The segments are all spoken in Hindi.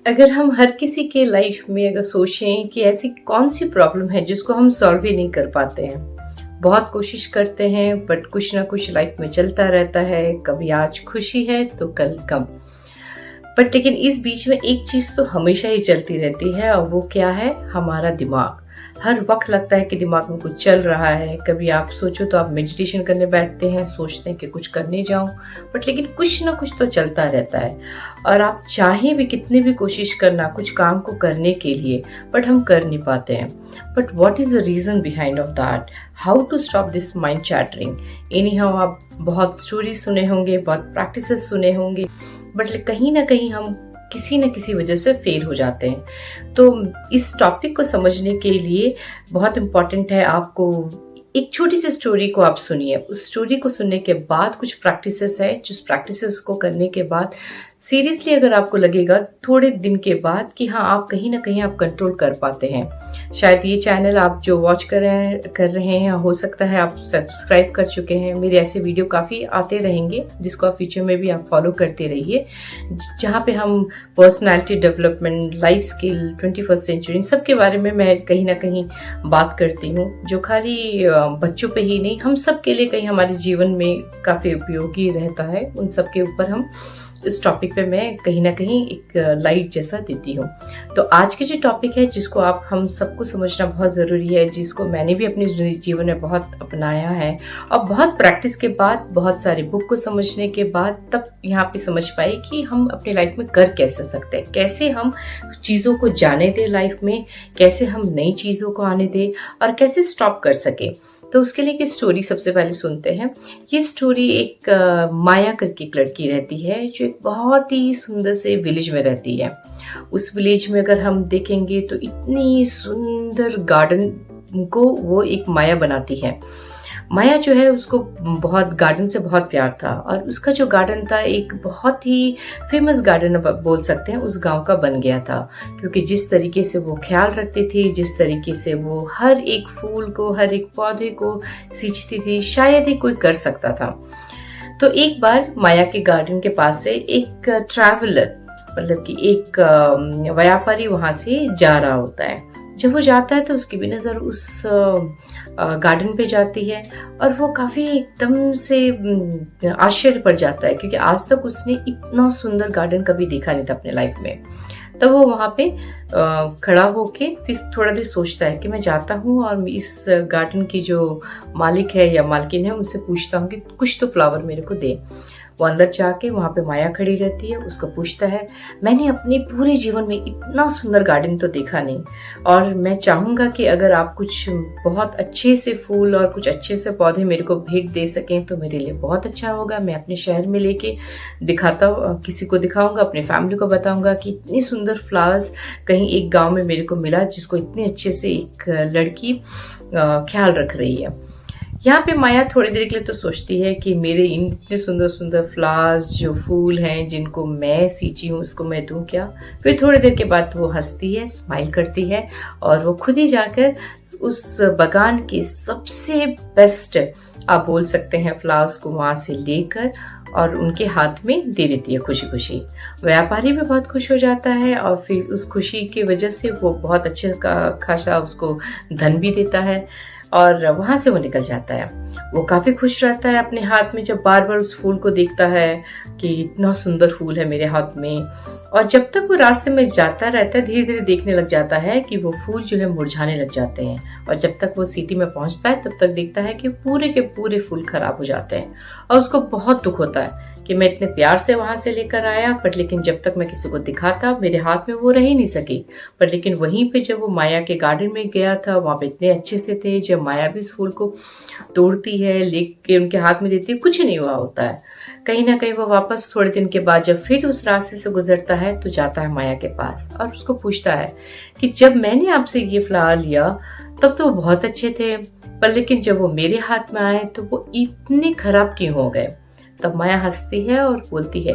अगर हम हर किसी के लाइफ में अगर सोचें कि ऐसी कौन सी प्रॉब्लम है जिसको हम सॉल्व ही नहीं कर पाते हैं। बहुत कोशिश करते हैं बट कुछ ना कुछ लाइफ में चलता रहता है। कभी आज खुशी है तो कल गम। बट लेकिन इस बीच में एक चीज तो हमेशा ही चलती रहती है और वो क्या है, हमारा दिमाग। हर वक्त लगता है कि दिमाग में कुछ चल रहा है। कभी आप सोचो तो आप मेडिटेशन करने बैठते हैं, सोचते हैं कि कुछ करने जाऊं, बट लेकिन कुछ ना कुछ तो चलता रहता है। और आप चाहे भी कितनी भी कोशिश करना कुछ काम को करने के लिए, बट हम कर नहीं पाते हैं। But what is the reason behind of that? How to stop this mind chattering? Anyhow आप बहुत स्टोरी सुने होंगे, बहुत प्रैक्टिसेस सुने होंगे, बट कहीं ना कहीं हम किसी न किसी वजह से फेल हो जाते हैं। तो इस टॉपिक को समझने के लिए बहुत इम्पोर्टेंट है आपको एक छोटी सी स्टोरी को आप सुनिए। उस स्टोरी को सुनने के बाद कुछ प्रैक्टिसेस है, जिस प्रैक्टिसेस को करने के बाद सीरियसली अगर आपको लगेगा थोड़े दिन के बाद कि हाँ, आप कहीं ना कहीं आप कंट्रोल कर पाते हैं। शायद ये चैनल आप जो वॉच कर रहे हैं, हो सकता है आप सब्सक्राइब कर चुके हैं। मेरे ऐसे वीडियो काफ़ी आते रहेंगे जिसको आप फ्यूचर में भी आप फॉलो करते रहिए, जहाँ पे हम personality development, life skill, 21st century, इन सब के बारे में मैं कहीं ना कहीं बात करती हूँ, जो खाली बच्चों पे ही नहीं, हम सब के लिए कहीं हमारे जीवन में काफ़ी उपयोगी रहता है। उन सब के ऊपर हम इस टॉपिक पे मैं कहीं ना कहीं एक लाइट जैसा देती हूँ। तो आज के जो टॉपिक है, जिसको आप हम सबको समझना बहुत ज़रूरी है, जिसको मैंने भी अपने जीवन में बहुत अपनाया है और बहुत प्रैक्टिस के बाद, बहुत सारे बुक को समझने के बाद तब यहाँ पे समझ पाई कि हम अपनी लाइफ में कर कैसे सकते हैं, कैसे हम चीज़ों को जाने दें लाइफ में, कैसे हम नई चीज़ों को आने दें और कैसे स्टॉप कर सके। तो उसके लिए एक स्टोरी सबसे पहले सुनते हैं। ये स्टोरी एक माया करके एक लड़की रहती है, जो एक बहुत ही सुंदर से विलेज में रहती है। उस विलेज में अगर हम देखेंगे तो इतनी सुंदर गार्डन को वो एक माया बनाती है। माया जो है उसको बहुत गार्डन से बहुत प्यार था, और उसका जो गार्डन था एक बहुत ही फेमस गार्डन बोल सकते हैं उस गांव का बन गया था। क्योंकि जिस तरीके से वो ख्याल रखती थी, जिस तरीके से वो हर एक फूल को, हर एक पौधे को सींचती थी, शायद ही कोई कर सकता था। तो एक बार माया के गार्डन के पास से एक ट्रैवलर, मतलब कि एक व्यापारी वहां से जा रहा होता है। जब वो जाता है तो उसकी भी नज़र उस गार्डन पे जाती है, और वो काफ़ी एकदम से आश्चर्य पड़ जाता है, क्योंकि आज तक उसने इतना सुंदर गार्डन कभी देखा नहीं था अपने लाइफ में। तब वो वहाँ पे खड़ा होके फिर थोड़ा देर सोचता है कि मैं जाता हूँ और इस गार्डन की जो मालिक है या मालकिन है, उनसे पूछता हूँ कि कुछ तो फ्लावर मेरे को दे। वो अंदर जाके वहाँ पे माया खड़ी रहती है, उसको पूछता है, मैंने अपने पूरे जीवन में इतना सुंदर गार्डन तो देखा नहीं, और मैं चाहूँगा कि अगर आप कुछ बहुत अच्छे से फूल और कुछ अच्छे से पौधे मेरे को भेंट दे सकें तो मेरे लिए बहुत अच्छा होगा। मैं अपने शहर में लेके किसी को दिखाऊंगा, अपनी फैमिली को बताऊंगा कि इतनी सुंदर फ्लावर्स कहीं एक गाँव में मेरे को मिला, जिसको इतने अच्छे से एक लड़की ख्याल रख रही है। यहाँ पे माया थोड़ी देर के लिए तो सोचती है कि मेरे इन इतने सुंदर सुंदर फ्लावर्स, जो फूल हैं जिनको मैं सींची हूँ, उसको मैं दूँ क्या। फिर थोड़ी देर के बाद वो हंसती है, स्माइल करती है, और वो खुद ही जाकर उस बगान के सबसे बेस्ट, आप बोल सकते हैं, फ्लावर्स को वहाँ से लेकर और उनके हाथ में दे देती है खुशी खुशी। व्यापारी भी बहुत खुश हो जाता है, और फिर उस खुशी की वजह से वो बहुत अच्छे खासा उसको धन भी देता है, और वहां से वो निकल जाता है। वो काफी खुश रहता है अपने हाथ में, जब बार बार उस फूल को देखता है कि इतना सुंदर फूल है मेरे हाथ में। और जब तक वो रास्ते में जाता रहता है, धीरे धीरे देखने लग जाता है कि वो फूल जो है मुरझाने लग जाते हैं। और जब तक वो सिटी में पहुंचता है तब तक देखता है कि पूरे के पूरे फूल खराब हो जाते हैं, और उसको बहुत दुख होता है कि मैं इतने प्यार से वहां से लेकर आया, बट लेकिन जब तक मैं किसी को दिखाता मेरे हाथ में वो रह ही नहीं सकी। पर लेकिन वहीं पे जब वो माया के गार्डन में गया था, वहां पे इतने अच्छे से थे, जब माया भी इस फूल को तोड़ती है, लेके उनके हाथ में देती है, कुछ नहीं हुआ होता है। कहीं ना कहीं वो वापस थोड़े दिन के बाद जब फिर उस रास्ते से गुजरता है तो जाता है माया के पास और उसको पूछता है कि जब मैंने आपसे ये फ्लावर लिया तब तो वो बहुत अच्छे थे, पर लेकिन जब वो मेरे हाथ में आए तो वो इतने खराब क्यों हो गए। तब माया हंसती है और बोलती है,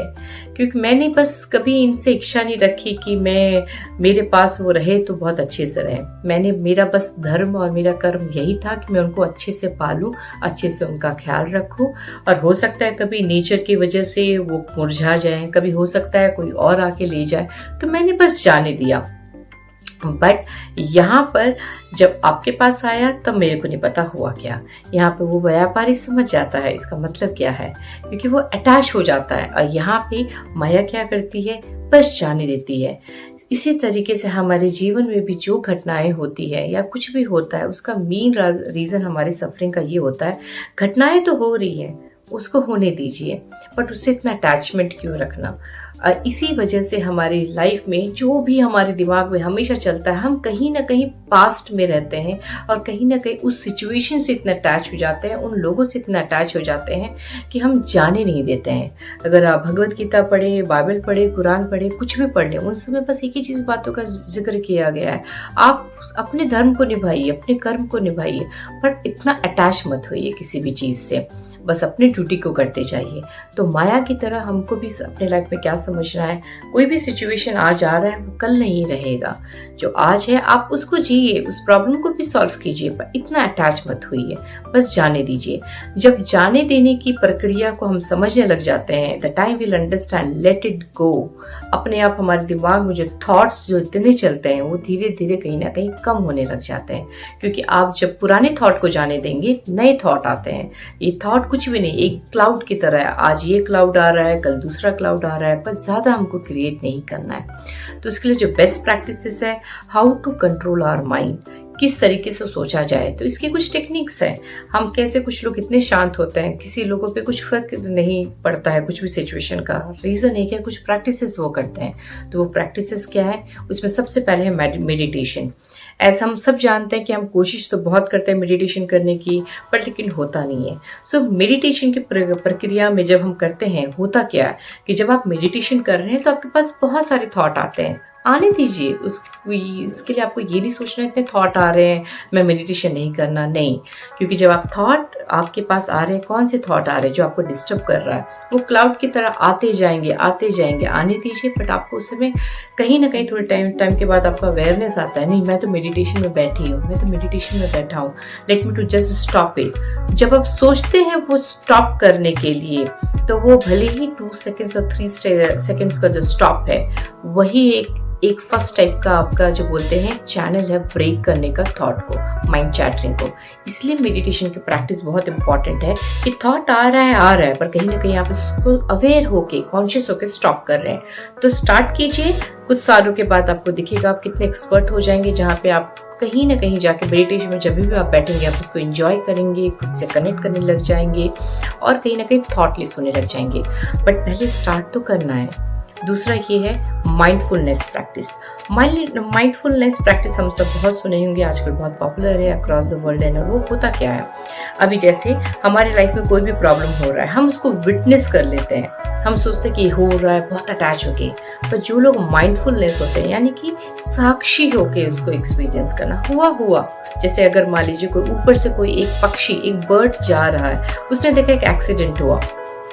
क्योंकि मैंने बस कभी इनसे इच्छा नहीं रखी कि मेरे पास वो रहे तो बहुत अच्छे से रहे। मेरा बस धर्म और मेरा कर्म यही था कि मैं उनको अच्छे से पालूं, अच्छे से उनका ख्याल रखूं। और हो सकता है कभी नेचर की वजह से वो मुरझा जाए, कभी हो सकता है कोई और आके ले जाए, तो मैंने बस जाने दिया। बट यहाँ पर जब आपके पास आया तब मेरे को नहीं पता हुआ क्या। यहाँ पे वो व्यापारी समझ जाता है इसका मतलब क्या है, क्योंकि वो अटैच हो जाता है। और यहाँ पे माया क्या करती है, बस जाने देती है। इसी तरीके से हमारे जीवन में भी जो घटनाएं होती है या कुछ भी होता है, उसका मेन रीजन हमारी सफरिंग का ये होता है, घटनाएं तो हो रही है, उसको होने दीजिए, बट उससे इतना अटैचमेंट क्यों रखना। इसी वजह से हमारी लाइफ में जो भी हमारे दिमाग में हमेशा चलता है, हम कहीं ना कहीं पास्ट में रहते हैं और कहीं ना कहीं उस सिचुएशन से इतना अटैच हो जाते हैं, उन लोगों से इतना अटैच हो जाते हैं कि हम जाने नहीं देते हैं। अगर आप भगवत गीता पढ़े, बाइबल पढ़े, कुरान पढ़े, कुछ भी पढ़ लें, उन समय बस एक ही चीज बातों का जिक्र किया गया है, आप अपने धर्म को निभाइए, अपने कर्म को निभाइए, पर इतना अटैच मत होइए किसी भी चीज से, बस अपनी ड्यूटी को करते जाइए। तो माया की तरह हमको भी अपने लाइफ में क्या समझना है, कोई भी सिचुएशन आज आ रहा है वो कल नहीं रहेगा। जो आज है आप उसको जिए, उस प्रॉब्लम को भी सॉल्व कीजिए, पर इतना अटैच मत होइए, बस जाने दीजिए। जब जाने देने की प्रक्रिया को हम समझने लग जाते हैं, the time will understand, let it go. अपने आप हमारे दिमाग में जो थॉट्स जो इतने चलते हैं वो धीरे धीरे कहीं ना कहीं कम होने लग जाते हैं, क्योंकि आप जब पुराने थॉट को जाने देंगे नए थॉट आते हैं। ये थॉट कुछ भी नहीं, एक क्लाउड की तरह है, आज ये क्लाउड आ रहा है, कल दूसरा क्लाउड आ रहा है, पर ज्यादा हमको क्रिएट नहीं करना है। तो इसके लिए जो बेस्ट प्रैक्टिसेस है, how to control our mind, किस तरीके से सोचा जाए, तो इसकी कुछ टेक्निक्स हैं। हम कैसे, कुछ लोग इतने शांत होते हैं, किसी लोगों पे कुछ फर्क नहीं पड़ता है कुछ भी सिचुएशन का, रीजन एक है कुछ प्रैक्टिसेस वो करते हैं। तो वो प्रैक्टिसेस क्या है, उसमें सबसे पहले है मेडिटेशन। ऐसा हम सब जानते हैं कि हम कोशिश तो बहुत करते हैं मेडिटेशन करने की, पर लेकिन होता नहीं है। सो मेडिटेशन की प्रक्रिया में जब हम करते हैं, होता क्या है कि जब आप मेडिटेशन कर रहे हैं तो आपके पास बहुत सारे थॉट आते हैं, आने दीजिए। इसके लिए आपको ये नहीं सोचना इतने थॉट आ रहे हैं मैं मेडिटेशन नहीं करना, नहीं। क्योंकि जब आप थॉट आपके पास आ रहे हैं, कौन से थॉट आ रहे हैं जो आपको डिस्टर्ब कर रहा है, वो क्लाउड की तरह आते जाएंगे, आने दीजिए। बट आपको उस समय कहीं ना कहीं थोड़े टाइम के बाद आपका अवेयरनेस आता है, नहीं मैं तो मेडिटेशन में बैठी हूँ, मैं तो मेडिटेशन में बैठा हूँ, let me to just stop it. जब आप सोचते हैं वो स्टॉप करने के लिए, तो वो भले ही 2 सेकेंड्स और 3 सेकेंड्स का जो स्टॉप है, वही एक फर्स्ट टाइप का आपका जो बोलते हैं चैनल है ब्रेक करने का थॉट को, माइंड चैटरिंग को। इसलिए मेडिटेशन की प्रैक्टिस बहुत इंपॉर्टेंट है कि थॉट आ रहा है, पर कहीं ना कहीं आप उसको अवेयर होके, कॉन्शियस होके स्टॉप कर रहे हैं। तो स्टार्ट कीजिए, कुछ सालों के बाद आपको दिखेगा आप कितने एक्सपर्ट हो जाएंगे, जहाँ पे आप कहीं ना कहीं जाके मेडिटेशन में जब भी आप बैठेंगे आप उसको एंजॉय करेंगे, खुद से कनेक्ट करने लग जाएंगे और कहीं ना कहीं थॉटलेस होने लग जाएंगे। बट पहले स्टार्ट तो करना है। दूसरा ये है माइंडफुलनेस प्रैक्टिस। माइंडफुलनेस प्रैक्टिस हम सब बहुत सुने होंगे, आजकल बहुत पॉपुलर है अक्रॉस द वर्ल्ड। एंड वो होता क्या है, अभी जैसे हमारे लाइफ में कोई भी प्रॉब्लम हो रहा है, हम उसको विटनेस कर लेते हैं, हम सोचते हैं कि हो रहा है, बहुत अटैच होके। पर जो लोग माइंडफुलनेस होते हैं, यानी कि साक्षी होके उसको एक्सपीरियंस करना, हुआ जैसे अगर मान लीजिए कोई ऊपर से कोई एक पक्षी, एक बर्ड जा रहा है, उसने देखा एक एक्सीडेंट हुआ,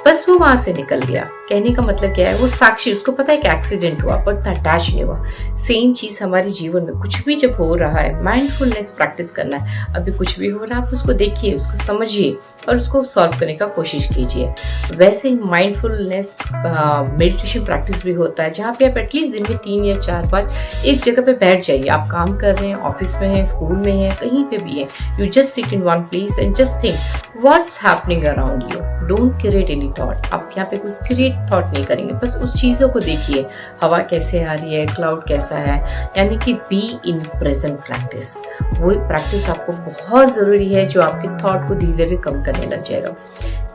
बस वो वहां से निकल गया। कहने का मतलब क्या है, वो साक्षी, उसको पता है कि एक्सीडेंट हुआ पर इतना अटैच नहीं हुआ। सेम चीज हमारे जीवन में कुछ भी जब हो रहा है, माइंडफुलनेस प्रैक्टिस करना है। अभी कुछ भी हो रहा है, आप उसको देखिए, उसको समझिए और उसको सॉल्व करने का कोशिश कीजिए। वैसे ही माइंडफुलनेस मेडिटेशन प्रैक्टिस भी होता है, जहाँ पे आप एटलीस्ट दिन में 3 या 4 बार एक जगह पे बैठ जाइए। आप काम कर रहे हैं, ऑफिस में है, स्कूल में है, कहीं पे भी है, you just sit in one place and just think what's happening around you. Don't create any thought. आप यहाँ पे कोई क्रिएट थॉट नहीं करेंगे, बस उस चीजों को देखिए, हवा कैसे आ रही है, क्लाउड कैसा है, यानी कि बी इन प्रेजेंट प्रैक्टिस। वो प्रैक्टिस आपको बहुत जरूरी है, जो आपके थॉट को धीरे धीरे कम करने लग जाएगा।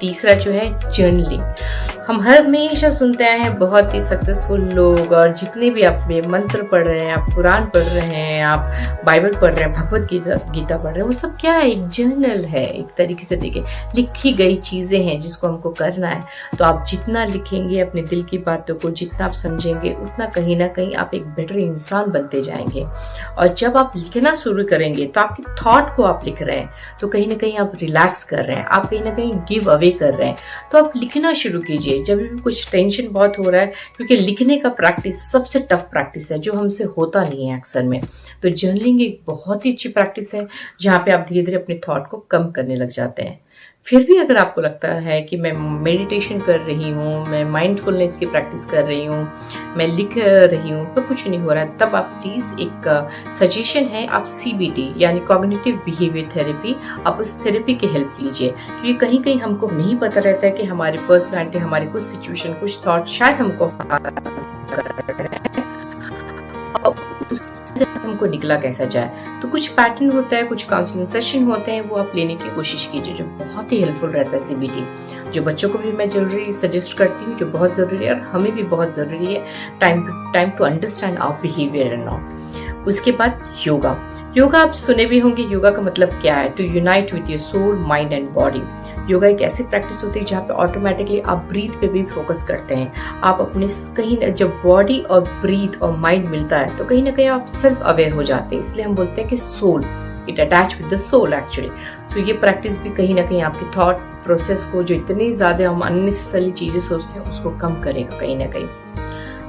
तीसरा जो है जर्नलिंग। हम हमेशा सुनते हैं बहुत ही सक्सेसफुल लोग, और जितने भी आप मंत्र पढ़ रहे हैं, आप कुरान पढ़ रहे हैं, आप बाइबल पढ़ रहे हैं, भगवत गीता पढ़ रहे हैं, वो सब क्या है, एक जर्नल है। एक तरीके से देखिए, लिखी गई चीजें हैं जिसको हमको करना है, तो आप जितना लिखेंगे अपने दिल की बातों को, जितना आप समझेंगे, उतना कहीं ना कहीं आप एक बेटर इंसान बनते जाएंगे। और जब आप लिखना शुरू करेंगे तो आपके थॉट को आप लिख रहे हैं, तो कहीं ना कहीं आप रिलैक्स कर रहे हैं, आप कहीं ना कहीं गिव अवे कर रहे हैं। तो आप लिखना शुरू कीजिए जब भी कुछ टेंशन बहुत हो रहा है, क्योंकि लिखने का प्रैक्टिस सबसे टफ प्रैक्टिस है जो हमसे होता नहीं है अक्सर में। तो जर्नलिंग एक बहुत ही अच्छी प्रैक्टिस है जहाँ पे आप धीरे धीरे अपने थॉट को कम करने लग जाते हैं। फिर भी अगर आपको लगता है कि मैं मेडिटेशन कर रही हूँ, मैं माइंडफुलनेस की प्रैक्टिस कर रही हूँ, मैं लिख रही हूँ, तो कुछ नहीं हो रहा है, तब आप प्लीज़ एक सजेशन है, आप CBT यानी कॉग्निटिव बिहेवियर थेरेपी, आप उस थेरेपी की हेल्प लीजिए। क्योंकि कहीं कहीं हमको नहीं पता रहता है कि हमारी पर्सनैलिटी, हमारे कुछ सिचुएशन, कुछ थॉट शायद हमको हमको निकला कैसा जाए। तो कुछ पैटर्न होता है, कुछ काउंसलिंग सेशन होते हैं, वो आप लेने की कोशिश कीजिए, जो बहुत ही हेल्पफुल रहता है CBT। जो बच्चों को भी मैं जरूरी सजेस्ट करती हूँ, जो बहुत ज़रूरी है और हमें भी बहुत ज़रूरी है, time to understand our behaviour and all. उसके बाद योगा। योगा आप सुने भी होंगे, योगा का मतलब क्या है? To unite with your soul, mind and body. Yoga एक ऐसी प्रैक्टिस होती है जहाँ पे ऑटोमेटिकली आप ब्रीथ पे भी फोकस करते हैं। आप अपने कहीं जब बॉडी और ब्रीथ और माइंड मिलता है तो कहीं ना कहीं आप सेल्फ अवेयर हो जाते हैं। इसलिए हम बोलते हैं कि soul, it attach with the soul actually. So ये प्रैक्टिस भी कहीं ना कहीं आपके थॉट प्रोसेस को, जो इतनी ज़्यादा हम अननेसेसरी चीज़ें सोचते हैं, उसको कम करेगा कहीं ना कहीं।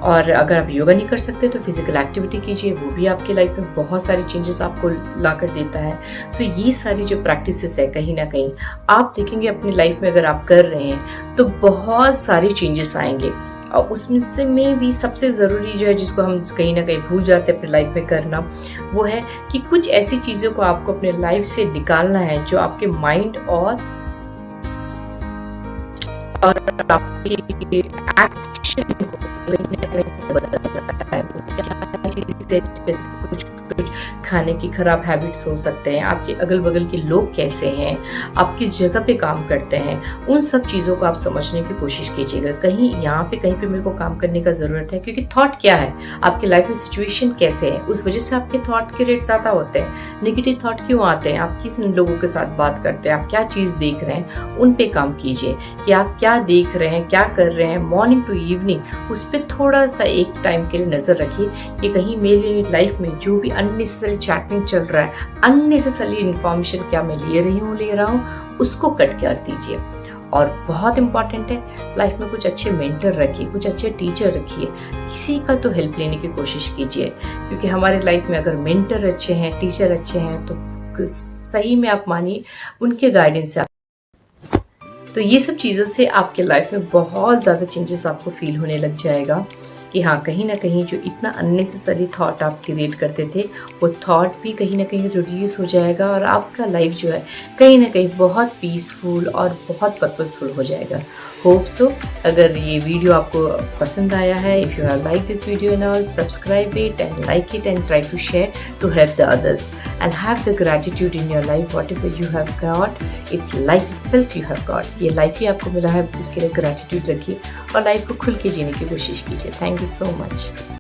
और अगर आप योगा नहीं कर सकते तो फिजिकल एक्टिविटी कीजिए, वो भी आपकी लाइफ में बहुत सारी चेंजेस आपको ला कर देता है। सो ये सारी जो प्रैक्टिसेस है, कहीं ना कहीं आप देखेंगे अपनी लाइफ में अगर आप कर रहे हैं तो बहुत सारी चेंजेस आएंगे। और उसमें से में भी सबसे ज़रूरी जो है, जिसको हम कहीं ना कहीं भूल जाते हैं अपनी लाइफ में करना, वो है कि कुछ ऐसी चीज़ों को आपको अपने लाइफ से निकालना है जो आपके माइंड और आपके एक्शन को कुछ खाने की खराब हैबिट्स हो सकते हैं, आपके अगल बगल के लोग कैसे हैं, आप किस जगह पे काम करते हैं, उन सब चीज़ों को आप समझने की कोशिश कीजिएगा। कहीं यहाँ पे कहीं पे मेरे को काम करने का ज़रूरत है, क्योंकि थॉट क्या है, आपकी लाइफ में सिचुएशन कैसे है, उस वजह से आपके थॉट के रेट ज़्यादा होते हैं। नेगेटिव थॉट क्यों आते हैं, आप किस लोगों के साथ बात करते हैं, आप क्या चीज़ देख रहे हैं, उन पे काम कीजिए कि आप क्या देख रहे हैं, क्या कर रहे हैं, मॉर्निंग टू इवनिंग उस पर थोड़ा सा एक टाइम के लिए नज़र रखिए कि कहीं मेरी लाइफ में जो भी अननेसेसरी चैटिंग चल रहा है, अननेसेसरी इन्फॉर्मेशन क्या मैं ले रहा हूँ, उसको कट कर दीजिए। और बहुत इंपॉर्टेंट है, लाइफ में कुछ अच्छे मेंटर रखिए, कुछ अच्छे टीचर रखिए, किसी का तो हेल्प लेने की कोशिश कीजिए। क्योंकि हमारे लाइफ में अगर मेंटर अच्छे हैं, टीचर अच्छे हैं, तो सही में आप मानिए उनके गाइडेंस से तो ये सब चीज़ों से आपके लाइफ में बहुत ज़्यादा चेंजेस आपको फील होने लग जाएगा कि हाँ, कहीं ना कहीं जो इतना अननेसेसरी थॉट आप क्रिएट करते थे, वो थॉट भी कहीं ना कहीं रिड्यूस हो जाएगा और आपका लाइफ जो है कहीं ना कहीं बहुत पीसफुल और बहुत पर्पसफुल हो जाएगा। Hope so. अगर ये वीडियो आपको पसंद आया है, if you have like this video and all, subscribe it and like it and try to share to help the others and have the gratitude in your life. Whatever you have got, it's life itself you have got. ये लाइफ ही आपको मिला है, उसके लिए ग्रेटिट्यूड रखिए और लाइफ को खुल के जीने की कोशिश कीजिए। Thank you so much.